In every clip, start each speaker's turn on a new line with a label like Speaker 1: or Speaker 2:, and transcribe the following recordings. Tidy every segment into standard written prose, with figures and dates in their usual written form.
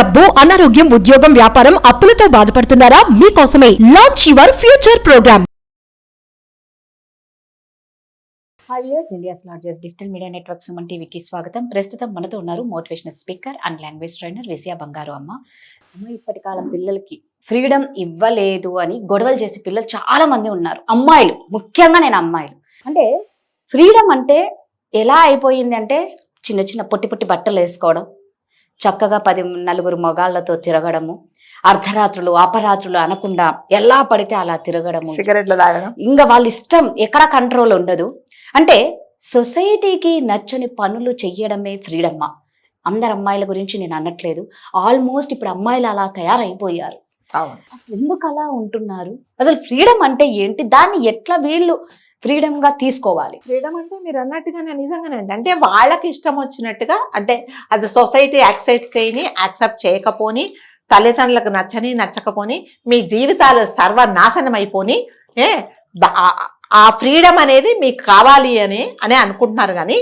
Speaker 1: డబ్బు, అనారోగ్యం, ఉద్యోగం, వ్యాపారం, అప్పులతో బాధపడుతున్నారా? మీకోసమే launch your future program.
Speaker 2: Hi viewers, India's largest digital media network Suman టీవీకి స్వాగతం. ప్రస్తుతం మనతో ఉన్నారు motivational speaker and language trainer Vijaya Bangaru Amma. ఇప్పటి కాలం పిల్లలకి ఫ్రీడమ్ ఇవ్వలేదు అని గొడవలు చేసే పిల్లలు చాలా మంది ఉన్నారు. అమ్మాయిలు, ముఖ్యంగా నేను అమ్మాయిలు అంటే ఫ్రీడమ్ అంటే ఎలా అయిపోయింది అంటే చిన్న చిన్న పొట్టి పొట్టి బట్టలు వేసుకోవడం, చక్కగా 10 నలుగురు మగాళ్ళతో తిరగడము, అర్ధరాత్రులు అపరాత్రులు అనకుండా ఎలా పడితే అలా తిరగడము,
Speaker 3: సిగరెట్లు తాగడం,
Speaker 2: ఇంకా వాళ్ళ ఇష్టం, ఎక్కడ కంట్రోల్ ఉండదు. అంటే సొసైటీకి నచ్చని పనులు చెయ్యడమే ఫ్రీడమ్మా. అందరు అమ్మాయిల గురించి నేను అనట్లేదు, ఆల్మోస్ట్ ఇప్పుడు అమ్మాయిలు అలా తయారైపోయారు. అసలు ఎందుకు అలా ఉంటున్నారు? అసలు ఫ్రీడమ్ అంటే ఏంటి? దాన్ని ఎట్లా వీళ్ళు ఫ్రీడమ్ గా తీసుకోవాలి?
Speaker 3: ఫ్రీడమ్ అంటే మీరు అన్నట్టుగానే నిజంగానే అంటే వాళ్ళకి ఇష్టం వచ్చినట్టుగా, అంటే అది సొసైటీ యాక్సెప్ట్ చేయకపోని, తల్లిదండ్రులకు నచ్చని నచ్చకపోని, మీ జీవితాలు సర్వనాశనం అయిపోని ఆ ఫ్రీడమ్ అనేది మీకు కావాలి అని అనుకుంటున్నారు. కానీ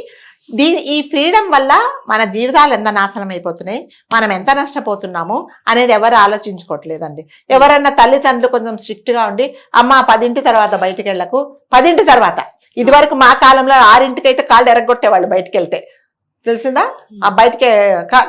Speaker 3: ఈ ఫ్రీడమ్ వల్ల మన జీవితాలు ఎంత నాశనం అయిపోతున్నాయి, మనం ఎంత నష్టపోతున్నాము అనేది ఎవరు ఆలోచించుకోవట్లేదండి. ఎవరన్నా తల్లిదండ్రులు కొంచెం స్ట్రిక్ట్ గా ఉండి, అమ్మ 10 తర్వాత బయటకు వెళ్ళకు, 10 తర్వాత, ఇది వరకు మా కాలంలో 6 అయితే కాళ్ళు ఎరగొట్టేవాళ్ళు బయటకు వెళ్తే, తెలిసిందా? ఆ బయటకే.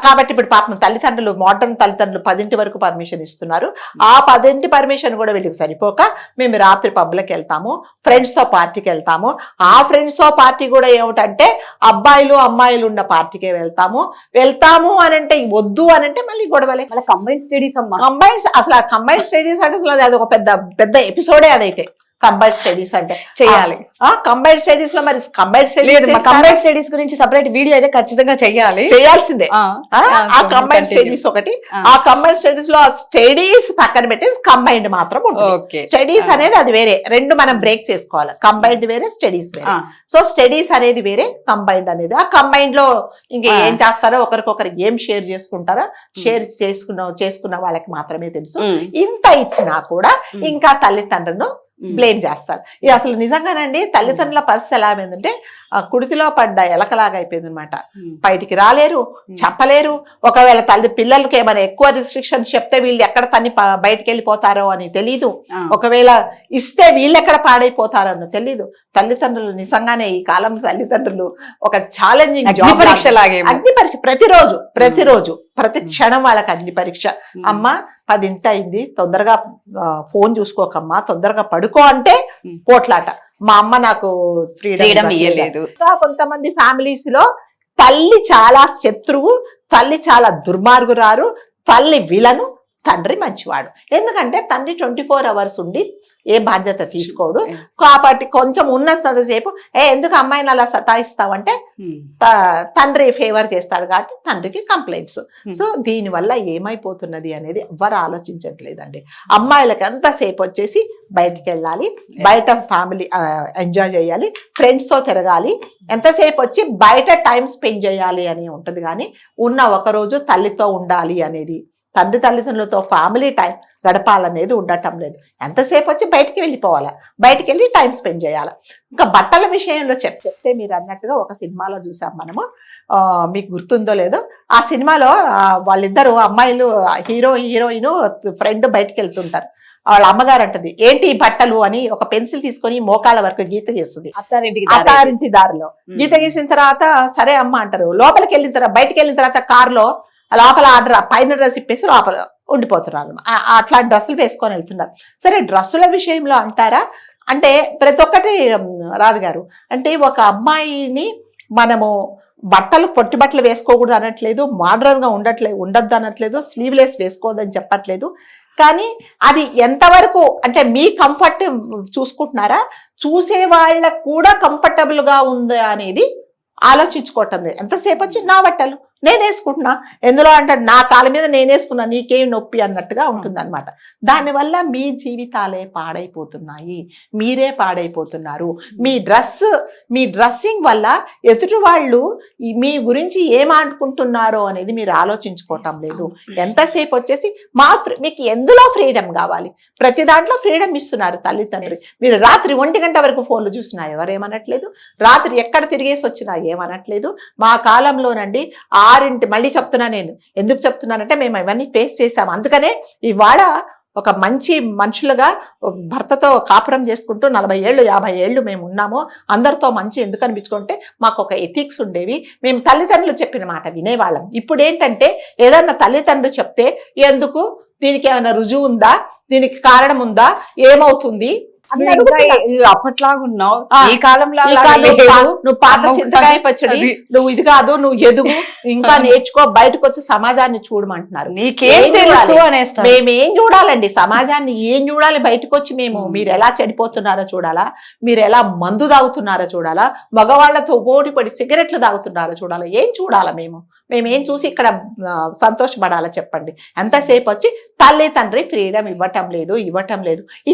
Speaker 3: కాబట్టి ఇప్పుడు పాపం తల్లిదండ్రులు, మోడర్న్ తల్లిదండ్రులు 10 వరకు పర్మిషన్ ఇస్తున్నారు. ఆ 10 పర్మిషన్ కూడా వీళ్ళకి సరిపోక మేము రాత్రి పబ్లకు వెళ్తాము, ఫ్రెండ్స్ తో పార్టీకి వెళ్తాము. ఆ ఫ్రెండ్స్ తో పార్టీ కూడా ఏమిటంటే అబ్బాయిలు అమ్మాయిలు ఉన్న పార్టీకే వెళ్తాము అని అంటే, వద్దు అని అంటే మళ్ళీ గొడవలే.
Speaker 2: మళ్ళీ కంబైన్ స్టడీస్ అమ్మా.
Speaker 3: అసలు ఆ కంబైన్ స్టడీస్ అంటే అసలు అది ఒక పెద్ద ఎపిసోడే. అదైతే కంబైన్ స్టడీస్ అంటే
Speaker 2: చేయాలి.
Speaker 3: కంబైన్ స్టడీస్ లో మరి కంబైన్
Speaker 2: స్టడీస్ గురించి సెపరేట్ వీడియో అయితే ఖచ్చితంగా
Speaker 3: చేయాల్సిందే. ఆ కంబైన్ స్టడీస్ ఒకటి, ఆ కంబైన్ స్టడీస్ లో స్టడీస్ పక్కన పెట్టి కంబైన్డ్ మాత్రం ఉంటుంది. స్టడీస్ అనేది అది వేరే, రెండు మనం బ్రేక్ చేసుకోవాలి. కంబైన్డ్ వేరే, స్టడీస్ వేరే. సో స్టడీస్ అనేది వేరే, కంబైన్డ్ అనేది. ఆ కంబైన్డ్ లో ఇంకా ఏం చేస్తారో, ఒకరికొకరు ఏం షేర్ చేసుకుంటారో, షేర్ చేసుకున్న వాళ్ళకి మాత్రమే తెలుసు. ఇంత ఇచ్చినా కూడా ఇంకా తల్లిదండ్రులను బ్లేమ్ చేస్తారు. ఇది అసలు నిజంగానండి తల్లిదండ్రుల పరిస్థితి ఎలా అయిందంటే కుడితిలో పడ్డ ఎలకలాగా అయిపోయింది అనమాట. బయటికి రాలేరు, చెప్పలేరు. ఒకవేళ పిల్లలకి ఏమైనా ఎక్కువ రిస్ట్రిక్షన్ చెప్తే వీళ్ళు ఎక్కడ బయటకు వెళ్ళిపోతారో అని తెలీదు. ఒకవేళ ఇస్తే వీళ్ళు ఎక్కడ పాడైపోతారో అని తెలీదు. తల్లిదండ్రులు నిజంగానే ఈ కాలం తల్లిదండ్రులు ఒక ఛాలెంజింగ్
Speaker 2: అగ్ని
Speaker 3: పరీక్ష, ప్రతిరోజు ప్రతి క్షణం వాళ్ళకి అగ్ని పరీక్ష. అమ్మ 10 అయింది, తొందరగా ఫోన్ చూసుకోకమ్మా, తొందరగా పడుకో అంటే పోట్లాట. మా అమ్మ నాకు ఫ్రీడమ్ ఇయ్యలేదు. కొంతమంది ఫ్యామిలీస్ లో తల్లి చాలా శత్రువు, తల్లి చాలా దుర్మార్గురారు, తల్లి విలను, తండ్రి మంచివాడు. ఎందుకంటే తండ్రి 24 hours ఉండి ఏ బాధ్యత తీసుకోడు. కాబట్టి కొంచెం ఉన్నంతసేపు ఎందుకు అమ్మాయిని అలా సతాయిస్తావంటే తండ్రి ఫేవర్ చేస్తాడు కాబట్టి తండ్రికి కంప్లైంట్స్. సో దీనివల్ల ఏమైపోతున్నది అనేది ఎవరు ఆలోచించట్లేదండి. అమ్మాయిలకి ఎంతసేపు వచ్చేసి బయటికి వెళ్ళాలి, బయట ఫ్యామిలీ ఎంజాయ్ చేయాలి, ఫ్రెండ్స్ తో తిరగాలి, ఎంతసేపు వచ్చి బయట టైం స్పెండ్ చేయాలి అని ఉంటది. కానీ ఉన్న ఒకరోజు తల్లితో ఉండాలి అనేది, తల్లిదండ్రులతో ఫ్యామిలీ టైం గడపాలనేది ఉండటం లేదు. ఎంతసేపు వచ్చి బయటికి వెళ్ళిపోవాలా, బయటికి వెళ్ళి టైం స్పెండ్ చేయాలి. ఇంకా బట్టల విషయంలో చెప్తే మీరు అన్నట్టుగా ఒక సినిమాలో చూసాం మనము, మీకు గుర్తుందో లేదో. ఆ సినిమాలో వాళ్ళిద్దరు అమ్మాయిలు, హీరోయిన్ ఫ్రెండ్ బయటికి వెళ్తుంటారు. వాళ్ళ అమ్మగారు అంటది, ఏంటి ఈ బట్టలు అని ఒక పెన్సిల్ తీసుకొని మోకాళ్ళ వరకు గీత గీస్తుంది అత్తారింటి దారిలో. గీత గీసిన తర్వాత సరే అమ్మ అంటారు. లోపలికి వెళ్ళిన తర్వాత, బయటికి వెళ్ళిన తర్వాత కారులో లోపల పైన డ్రెస్ ఇప్పేసి లోపల ఉండిపోతున్నారు. అట్లాంటి డ్రెస్సులు వేసుకొని వెళ్తున్నారు. సరే డ్రెస్సుల విషయంలో అంటారా అంటే ప్రతి ఒక్కటి రాదు గారు. అంటే ఒక అమ్మాయిని మనము పొట్టి బట్టలు వేసుకోకూడదు అనట్లేదు, మోడర్న్ గా ఉండొద్దు అనట్లేదు, స్లీవ్లెస్ వేసుకోవద్దని చెప్పట్లేదు. కానీ అది ఎంతవరకు అంటే మీ కంఫర్ట్ చూసుకుంటున్నారా, చూసే వాళ్ళకు కూడా కంఫర్టబుల్ గా ఉందా అనేది ఆలోచించుకోవటం లేదు. ఎంతసేపు వచ్చి నా బట్టలు నేను వేసుకుంటున్నా, ఎందులో అంటే నా కాళ్ళ మీద నేను వేసుకున్నా, నీకేం నొప్పి అన్నట్టుగా ఉంటుంది అనమాట. దానివల్ల మీ జీవితాలే పాడైపోతున్నాయి, మీరే పాడైపోతున్నారు. మీ డ్రెస్సింగ్ వల్ల ఎదుటి వాళ్ళు మీ గురించి ఏమనుకుంటున్నారో అనేది మీరు ఆలోచించుకోవటం లేదు. ఎంతసేపు వచ్చేసి మీకు ఎందులో ఫ్రీడమ్ కావాలి, ప్రతి దాంట్లో ఫ్రీడమ్ ఇస్తున్నారు తల్లిదండ్రులు. మీరు రాత్రి 1 గంట వరకు ఫోన్లు చూసినా ఎవరేమనట్లేదు, రాత్రి ఎక్కడ తిరిగేసి వచ్చినా ఏమనట్లేదు. మా కాలంలోనండి మళ్ళీ చెప్తున్నా నేను, ఎందుకు చెప్తున్నానంటే మేము అవన్నీ ఫేస్ చేసాము. అందుకనే ఇవాళ ఒక మంచి మనుషులుగా భర్తతో కాపురం చేసుకుంటూ 40 ఏళ్ళు 50 ఏళ్ళు మేము ఉన్నాము. అందరితో మంచి ఎందుకు అనిపించుకుంటే మాకు ఒక ఎథిక్స్ ఉండేవి. మేము తల్లిదండ్రులు చెప్పిన మాట వినేవాళ్ళం. ఇప్పుడు ఏంటంటే ఏదన్నా తల్లిదండ్రులు చెప్తే ఎందుకు, దీనికి ఏమైనా రుజువు ఉందా, దీనికి కారణం ఉందా, ఏమవుతుంది
Speaker 2: అప్పట్లాగా ఉన్నావు,
Speaker 3: ఆ,
Speaker 2: ఈ కాలంలో
Speaker 3: నువ్వు పాత చింతకాయ పచ్చడి, నువ్వు ఇది కాదు, నువ్వు ఎదుగు, ఇంకా నేర్చుకో, బయటకు వచ్చి సమాజాన్ని చూడమంటున్నారు.
Speaker 2: నీకేం తెలుసు అనేస్తా.
Speaker 3: మేమేం చూడాలండి, సమాజాన్ని ఏం చూడాలి? బయటకు వచ్చి మీరు ఎలా చెడిపోతున్నారో చూడాలా, మీరు ఎలా మందు తాగుతున్నారో చూడాలా, మగవాళ్లతో పోటీ పడి సిగరెట్లు తాగుతున్నారో చూడాలా, ఏం చూడాలా? మేమేం చూసి ఇక్కడ సంతోషపడాలా చెప్పండి? ఎంతసేపు వచ్చి తల్లి తండ్రి ఫ్రీడమ్ ఇవ్వటం లేదు.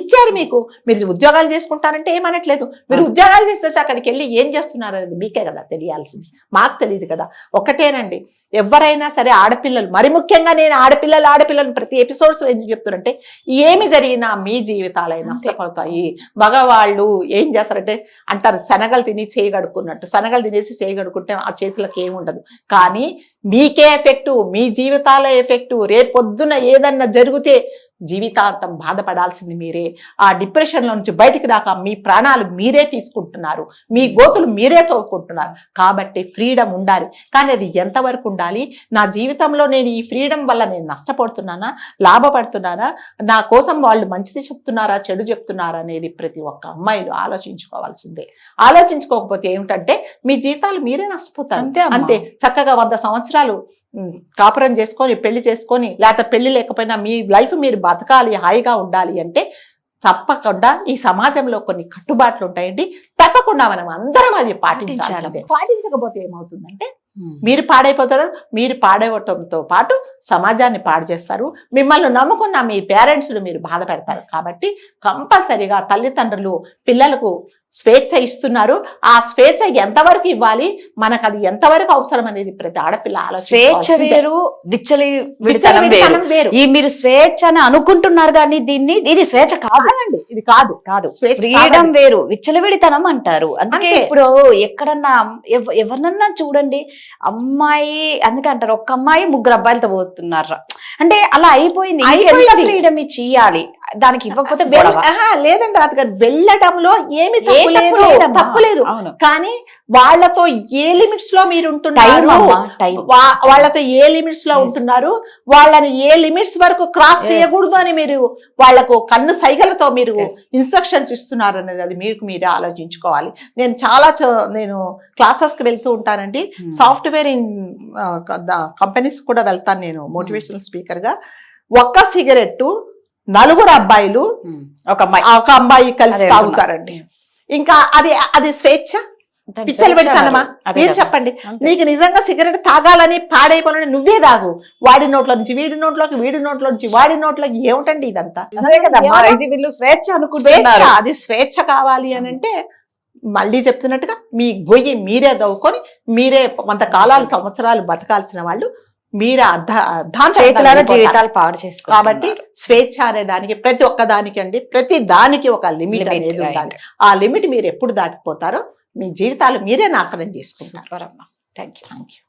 Speaker 3: ఇచ్చారు మీకు, మీరు ఉద్యోగాలు చేసుకుంటారంటే ఏమనట్లేదు. మీరు ఉద్యోగాలు చేస్తే అక్కడికి వెళ్ళి ఏం చేస్తున్నారు అనేది మీకే కదా తెలియాల్సింది, మాకు తెలియదు కదా. ఒకటేనండి, ఎవరైనా సరే ఆడపిల్లలు, మరి ముఖ్యంగా నేను ఆడపిల్లలు ప్రతి ఎపిసోడ్స్ లో ఎందుకు చెప్తున్నారంటే, ఏమి జరిగినా మీ జీవితాలైనా నష్టపోతాయి. మగవాళ్ళు ఏం చేస్తారంటే అంటారు, శనగలు తిని చేయగడుకున్నట్టు. శనగలు తినేసి చేయగడుకుంటే ఆ చేతులకు ఏముండదు, కానీ మీకే ఎఫెక్టు, మీ జీవితాల ఎఫెక్టు. రేపొద్దున ఏదన్నా జరిగితే జీవితాంతం బాధపడాల్సింది మీరే. ఆ డిప్రెషన్ లో నుంచి బయటికి రాక మీ ప్రాణాలు మీరే తీసుకుంటున్నారు, మీ గోతులు మీరే తోకుంటున్నారు. కాబట్టి ఫ్రీడమ్ ఉండాలి, కానీ అది ఎంతవరకు ఉండాలి? నా జీవితంలో నేను ఈ ఫ్రీడమ్ వల్ల నేను నష్టపడుతున్నానా, లాభపడుతున్నానా, నా కోసం వాళ్ళు మంచిది చెప్తున్నారా, చెడు చెప్తున్నారా అనేది ప్రతి ఒక్క అమ్మాయిలు ఆలోచించుకోవాల్సిందే. ఆలోచించుకోకపోతే ఏమిటంటే మీ జీవితాలు మీరే నష్టపోతారు. అంతే. చక్కగా 100 సంవత్సరాలు కాపురం చేసుకొని, పెళ్లి చేసుకొని, లేకపోతే పెళ్లి లేకపోయినా మీ లైఫ్ మీరు బతకాలి, హాయిగా ఉండాలి అంటే తప్పకుండా ఈ సమాజంలో కొన్ని కట్టుబాట్లు ఉంటాయండి. తప్పకుండా మనం అందరం అది పాటించాలి. పాటించకపోతే ఏమవుతుందంటే మీరు పాడైపోతారు. మీరు పాడైపోవడంతో పాటు సమాజాన్ని పాడు చేస్తారు. మిమ్మల్ని నమ్ముకున్న మీ పేరెంట్స్ మీరు బాధ పెడతారు. కాబట్టి కంపల్సరిగా తల్లిదండ్రులు పిల్లలకు స్వేచ్ఛ ఇస్తున్నారు. ఆ స్వేచ్ఛ ఎంతవరకు ఇవ్వాలి, మనకు అది ఎంతవరకు అవసరం అనేది ప్రతి ఆడపిల్ల ఆలోచన.
Speaker 2: స్వేచ్ఛ వేరు, విచ్చలవిడితనం వేరు. ఈ మీరు స్వేచ్ఛ అని అనుకుంటున్నారు కానీ ఇది స్వేచ్ఛ కాదండి.
Speaker 3: ఇది కాదు.
Speaker 2: ఫ్రీడమ్ వేరు, విచ్చలవిడితనం అంటారు. అందుకే ఇప్పుడు ఎక్కడన్నా ఎవరినన్నా చూడండి, అమ్మాయి అందుకే అంటారు ఒక్క అమ్మాయి 3 అబ్బాయిలతో పోతున్నారు అంటే అలా అయిపోయింది. ఫ్రీడమ్ ఇచ్చి ఇయ్యాలి, దానికి ఇవ్వకపోతే
Speaker 3: లేదండి. రాదు, వెళ్ళడంలో ఏమి తప్పులేదు, కానీ వాళ్ళతో ఏ లిమిట్స్ లో మీరు ఉంటున్నారు, వాళ్ళతో ఏ లిమిట్స్ లో ఉంటున్నారు, వాళ్ళని ఏ లిమిట్స్ వరకు క్రాస్ చేయకూడదు అని మీరు వాళ్లకు కన్ను సైగలతో మీరు ఇన్స్ట్రక్షన్స్ ఇస్తున్నారు అనేది అది మీరే ఆలోచించుకోవాలి. నేను క్లాసెస్ కి వెళ్తూ ఉంటానండి. సాఫ్ట్వేర్ కంపెనీస్ కూడా వెళ్తాను నేను మోటివేషనల్ స్పీకర్ గా. ఒక్క సిగరెట్ 4 అబ్బాయిలు ఒక అమ్మాయి కలిసి తాగుతారండి. ఇంకా అది స్వేచ్ఛ, పిచ్చలబెడతానమా? మీరు చెప్పండి. నీకు నిజంగా సిగరెట్ తాగాలని పాడైపోవాలని నువ్వే తాగు. వాడి నోట్ల నుంచి వీడి నోట్లోకి, వీడి నోట్ల నుంచి వాడి నోట్లోకి. ఏమిటండి ఇదంతా?
Speaker 2: స్వేచ్ఛ
Speaker 3: అది స్వేచ్ఛ కావాలి అని అంటే మళ్ళీ చెప్తున్నట్టుగా మీ గొయ్యి మీరే దవ్వుకొని మీరే కొంతకాలాలు సంవత్సరాలు బతకాల్సిన వాళ్ళు మీరే
Speaker 2: జీవితాలు పాడు చేసుకో.
Speaker 3: కాబట్టి స్వేచ్ఛ అనే దానికి ప్రతి ఒక్క దానికి అండి, ప్రతి దానికి ఒక లిమిట్ అనేది ఉండాలి. ఆ లిమిట్ మీరు ఎప్పుడు దాటిపోతారో మీ జీవితాలు మీరే నాశనం చేసుకుంటారు.
Speaker 2: Thank you.